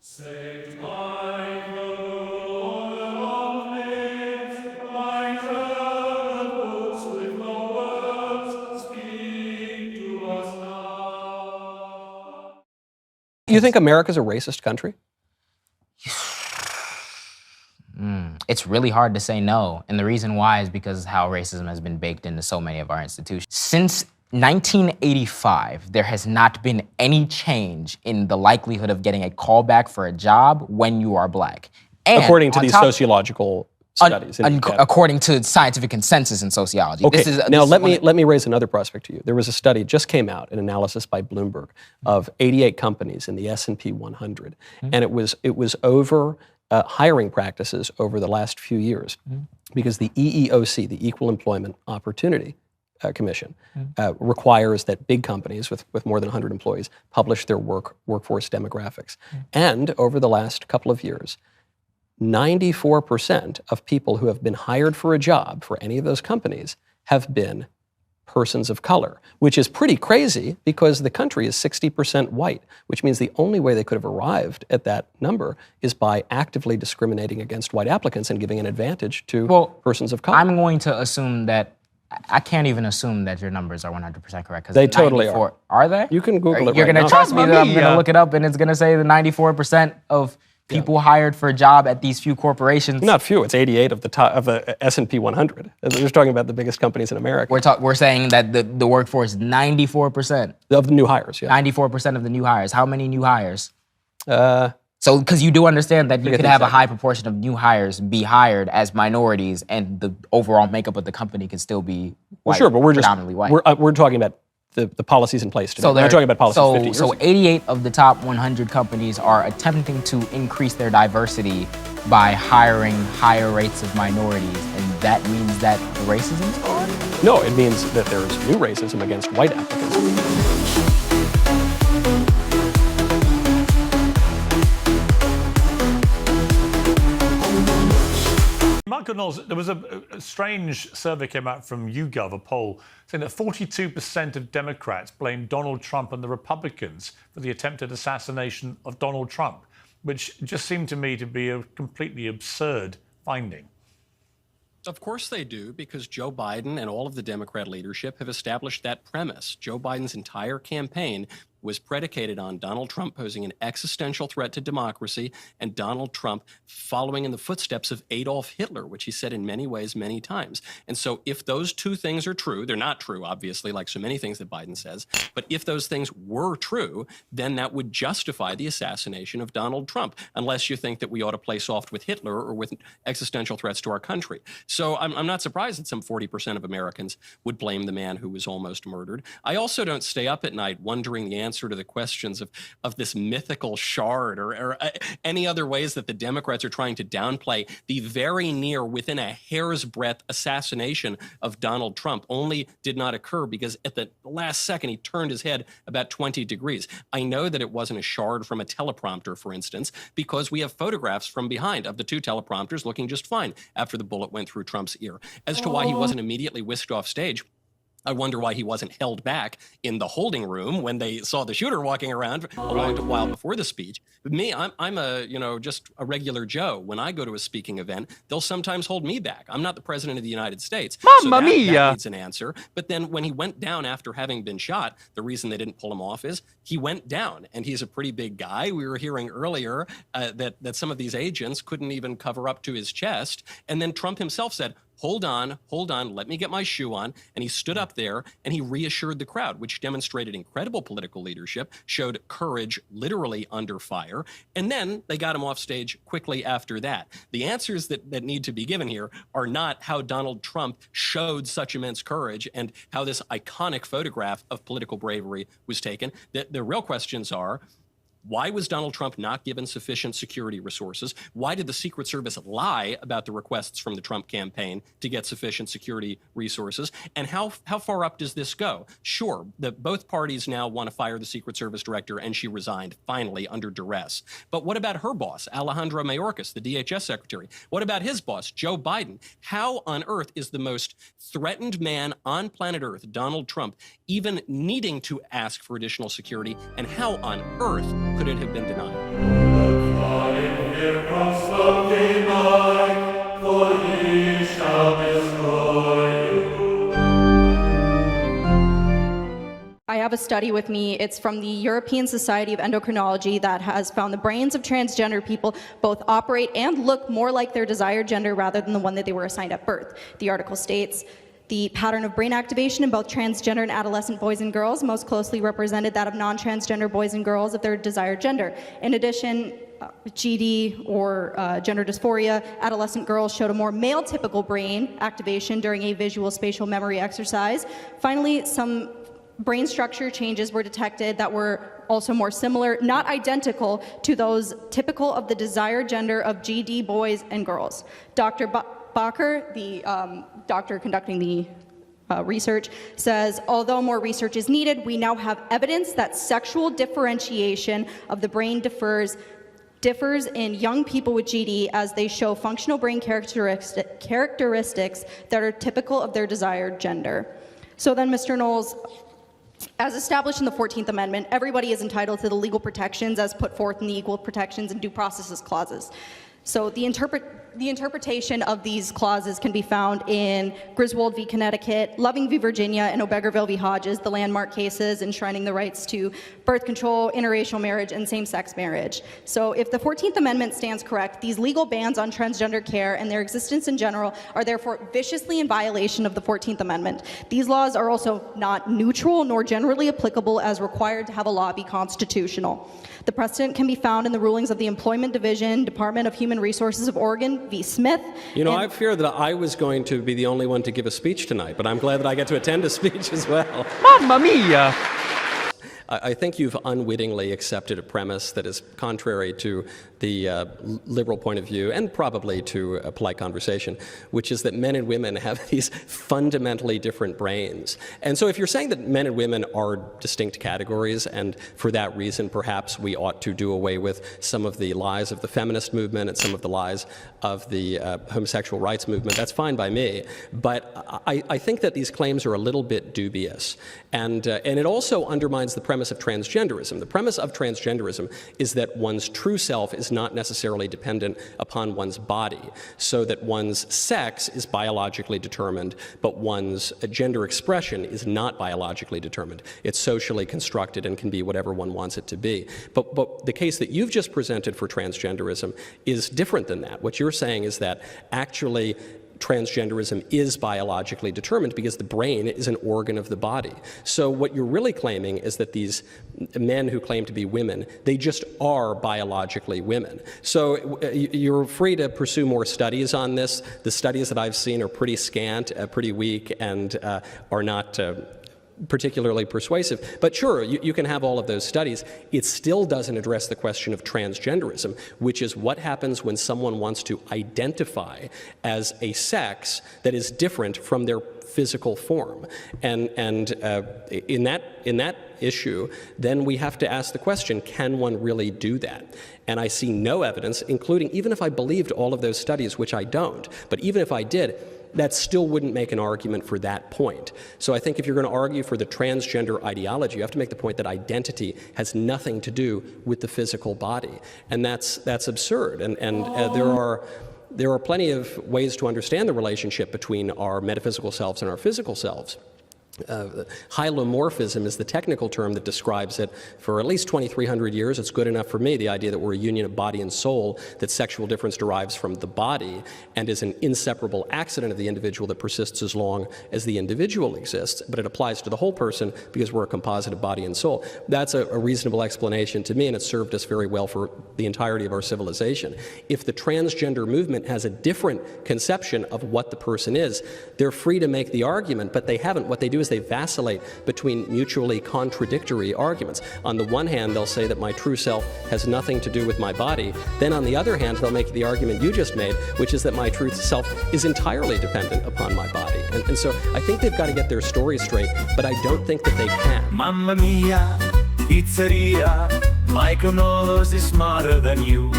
Saved by the Lord of Libs, by the books with no words, speak to us now. You think America's a racist country? It's really hard to say no. And the reason why is because how racism has been baked into so many of our institutions. Since 1985, there has not been any change in the likelihood of getting a callback for a job when you are black. And according to these sociological studies. According to scientific consensus in sociology. Okay. Now let me raise another prospect to you. There was a study, just came out, an analysis by Bloomberg of 88 companies in the S&P 100. And it was over hiring practices over the last few years, because the EEOC, the Equal Employment Opportunity Commission, requires that big companies with more than 100 employees publish their workforce demographics. And over the last couple of years, 94% of people who have been hired for a job for any of those companies have been persons of color, which is pretty crazy because the country is 60% white, which means the only way they could have arrived at that number is by actively discriminating against white applicants and giving an advantage to persons of color. I'm going to assume that, I can't even assume that your numbers are 100% correct. They totally are. Are they? You can Google it You're right going now. to trust me that I'm going to look it up and it's going to say the 94% of people hired for a job at these few corporations. Not few, it's 88 of the top of the S&P 100. We're just talking about the biggest companies in America. We're saying that the workforce, 94%. Of the new hires, yeah. 94% of the new hires. How many new hires? So, because you do understand that you could have a high proportion of new hires be hired as minorities and the overall makeup of the company could still be white, well, sure, but we're predominantly white. We're talking about the policies in place today. We're not talking about policies 50 years ago. So 88 of the top 100 companies are attempting to increase their diversity by hiring higher rates of minorities, and that means that the racism is gone? No, it means that there is new racism against white applicants. Michael Knowles, there was a strange survey came out from YouGov, a poll, saying that 42% of Democrats blame Donald Trump and the Republicans for the attempted assassination of Donald Trump, which just seemed to me to be a completely absurd finding. Of course they do, because Joe Biden and all of the Democrat leadership have established that premise. Joe Biden's entire campaign was predicated on Donald Trump posing an existential threat to democracy and Donald Trump following in the footsteps of Adolf Hitler, which he said in many ways, many times. And so if those two things are true, they're not true, obviously, like so many things that Biden says, but if those things were true, then that would justify the assassination of Donald Trump, unless you think that we ought to play soft with Hitler or with existential threats to our country. So I'm not surprised that some 40% of Americans would blame the man who was almost murdered. I also don't stay up at night wondering the answer to the questions of this mythical shard or any other ways that the Democrats are trying to downplay the very near, within a hair's breadth, assassination of Donald Trump only did not occur because at the last second he turned his head about 20 degrees. I know that it wasn't a shard from a teleprompter, for instance, because we have photographs from behind of the two teleprompters looking just fine after the bullet went through Trump's ear. As to why he wasn't immediately whisked off stage, I wonder why he wasn't held back in the holding room when they saw the shooter walking around a long while before the speech. But me, I'm a, just a regular Joe. When I go to a speaking event, they'll sometimes hold me back. I'm not the president of the United States. Mamma mia! That needs an answer. But then when he went down after having been shot, the reason they didn't pull him off is he went down, and he's a pretty big guy. We were hearing earlier that some of these agents couldn't even cover up to his chest. And then Trump himself said, hold on, let me get my shoe on. And he stood up there and he reassured the crowd, which demonstrated incredible political leadership, showed courage literally under fire. And then they got him off stage quickly after that. The answers that need to be given here are not how Donald Trump showed such immense courage and how this iconic photograph of political bravery was taken. The real questions are, why was Donald Trump not given sufficient security resources? Why did the Secret Service lie about the requests from the Trump campaign to get sufficient security resources? And how far up does this go? Sure, both parties now want to fire the Secret Service director, and she resigned, finally, under duress. But what about her boss, Alejandro Mayorkas, the DHS secretary? What about his boss, Joe Biden? How on earth is the most threatened man on planet Earth, Donald Trump, even needing to ask for additional security? And how on earth could it have been denied? study with me. It's from the European Society of Endocrinology that has found the brains of transgender people both operate and look more like their desired gender rather than the one that they were assigned at birth. The article states, the pattern of brain activation in both transgender and adolescent boys and girls most closely represented that of non-transgender boys and girls of their desired gender. In addition, GD or gender dysphoria, adolescent girls showed a more male-typical brain activation during a visual spatial memory exercise. Finally, some brain structure changes were detected that were also more similar, not identical, to those typical of the desired gender of GD boys and girls. Dr. Bacher, the doctor conducting the research, says, although more research is needed, we now have evidence that sexual differentiation of the brain differs in young people with GD as they show functional brain characteristics that are typical of their desired gender. So then, Mr. Knowles, as established in the 14th Amendment, everybody is entitled to the legal protections as put forth in the Equal Protections and Due Process Clauses. So the interpretation of these clauses can be found in Griswold v. Connecticut, Loving v. Virginia, and Obergerville v. Hodges, the landmark cases enshrining the rights to birth control, interracial marriage, and same-sex marriage. So if the 14th Amendment stands correct, these legal bans on transgender care and their existence in general are therefore viciously in violation of the 14th Amendment. These laws are also not neutral nor generally applicable as required to have a law be constitutional. The precedent can be found in the rulings of the Employment Division, Department of Human Resources of Oregon v. Smith. You know, I fear that I was going to be the only one to give a speech tonight, but I'm glad that I get to attend a speech as well. Mamma mia! I think you've unwittingly accepted a premise that is contrary to the liberal point of view and probably to a polite conversation, which is that men and women have these fundamentally different brains. And so if you're saying that men and women are distinct categories, and for that reason perhaps we ought to do away with some of the lies of the feminist movement and some of the lies of the homosexual rights movement, that's fine by me. But I think that these claims are a little bit dubious. And it also undermines the premise of transgenderism. The premise of transgenderism is that one's true self is not necessarily dependent upon one's body, so that one's sex is biologically determined, but one's gender expression is not biologically determined. It's socially constructed and can be whatever one wants it to be. But the case that you've just presented for transgenderism is different than that. What you're saying is that actually transgenderism is biologically determined because the brain is an organ of the body. So what you're really claiming is that these men who claim to be women, they just are biologically women. So you're free to pursue more studies on this. The studies that I've seen are pretty scant, pretty weak, and are not particularly persuasive. But sure, you can have all of those studies. It still doesn't address the question of transgenderism, which is what happens when someone wants to identify as a sex that is different from their physical form. And in that issue, then we have to ask the question, can one really do that? And I see no evidence, including even if I believed all of those studies, which I don't, but even if I did, that still wouldn't make an argument for that point. So I think if you're going to argue for the transgender ideology, you have to make the point that identity has nothing to do with the physical body. And that's absurd. And there are plenty of ways to understand the relationship between our metaphysical selves and our physical selves. Hylomorphism is the technical term that describes it. For at least 2,300 years, it's good enough for me, the idea that we're a union of body and soul, that sexual difference derives from the body and is an inseparable accident of the individual that persists as long as the individual exists, but it applies to the whole person because we're a composite of body and soul. That's a reasonable explanation to me, and it's served us very well for the entirety of our civilization. If the transgender movement has a different conception of what the person is, they're free to make the argument, but they haven't. What they do is they vacillate between mutually contradictory arguments. On the one hand, they'll say that my true self has nothing to do with my body. Then on the other hand, they'll make the argument you just made, which is that my true self is entirely dependent upon my body. And so I think they've got to get their story straight, but I don't think that they can. Mamma mia, pizzeria, Michael Knowles is smarter than you.